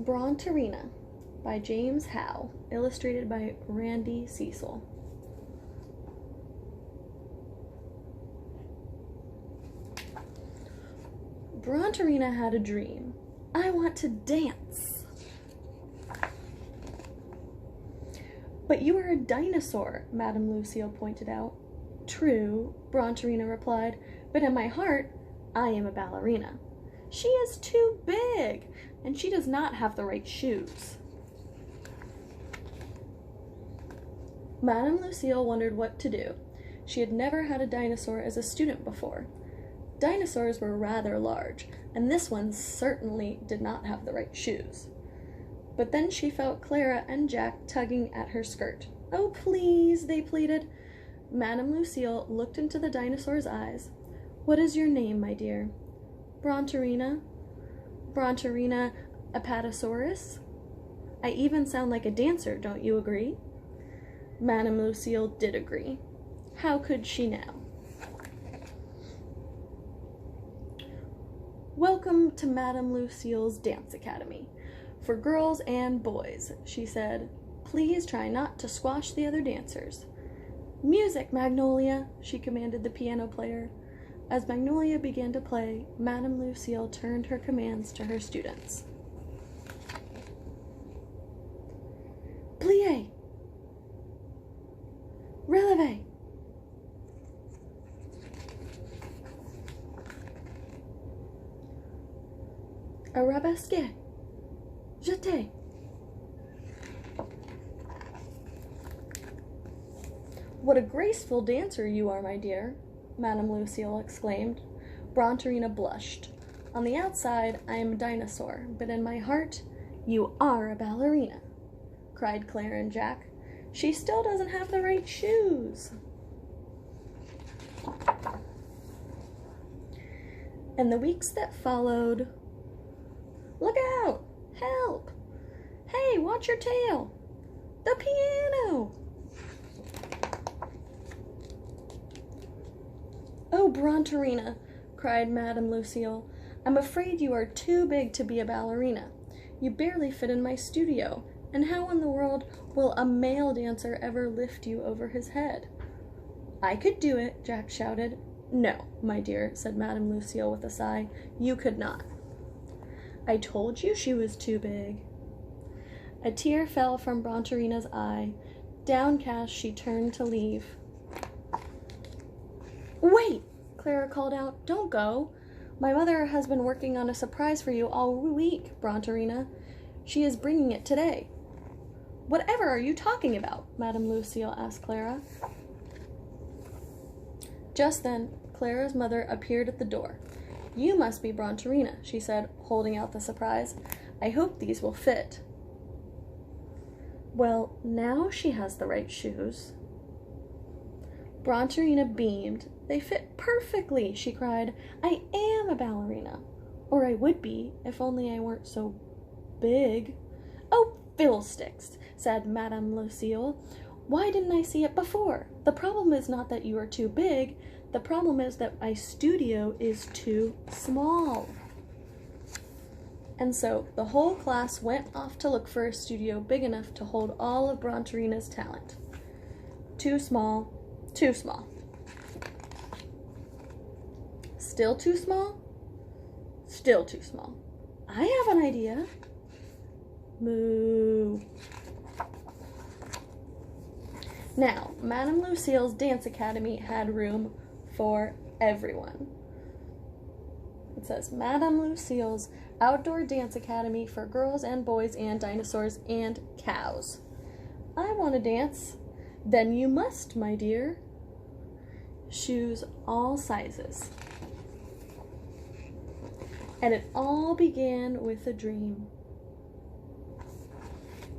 Brontorina by James Howe, illustrated by Randy Cecil. Brontorina had a dream. I want to dance. But you are a dinosaur, Madame Lucille pointed out. True, Brontorina replied, but in my heart, I am a ballerina. She is too big, and she does not have the right shoes. Madame Lucille wondered what to do. She had never had a dinosaur as a student before. Dinosaurs were rather large, and this one certainly did not have the right shoes. But then she felt Clara and Jack tugging at her skirt. Oh, please, they pleaded. Madame Lucille looked into the dinosaur's eyes. What is your name, my dear? Brontorina? Brontorina Apatosaurus? I even sound like a dancer, don't you agree? Madame Lucille did agree. How could she now? Welcome to Madame Lucille's Dance Academy. For girls and boys, she said. Please try not to squash the other dancers. Music, Magnolia, she commanded the piano player. As Magnolia began to play, Madame Lucille turned her commands to her students. Plie. Releve. Arabesque. Jeté. What a graceful dancer you are, my dear, Madame Lucille exclaimed. Brontorina blushed. On the outside, I am a dinosaur, but in my heart, you are a ballerina, cried Clara and Jack. She still doesn't have the right shoes. In the weeks that followed, look out! Help! Hey, watch your tail! The piano! Oh, Brontorina, cried Madame Lucille, I'm afraid you are too big to be a ballerina. You barely fit in my studio, and how in the world will a male dancer ever lift you over his head? I could do it, Jack shouted. No, my dear, said Madame Lucille with a sigh, you could not. I told you she was too big. A tear fell from Brontorina's eye. Downcast, she turned to leave. Wait, Clara called out. Don't go. My mother has been working on a surprise for you all week, Brontorina. She is bringing it today. Whatever are you talking about? Madame Lucille asked Clara. Just then, Clara's mother appeared at the door. You must be Brontorina, she said, holding out the surprise. I hope these will fit. Well, now she has the right shoes. Brontorina beamed. They fit perfectly, she cried. I am a ballerina. Or I would be, if only I weren't so big. Oh, fiddlesticks, said Madame Lucille. Why didn't I see it before? The problem is not that you are too big. The problem is that my studio is too small. And so the whole class went off to look for a studio big enough to hold all of Brontorina's talent. Too small, too small. Still too small? Still too small. I have an idea. Moo. Now, Madame Lucille's Dance Academy had room for everyone. It says, Madame Lucille's Outdoor Dance Academy for girls and boys and dinosaurs and cows. I want to dance. Then you must, my dear. Shoes all sizes. And it all began with a dream.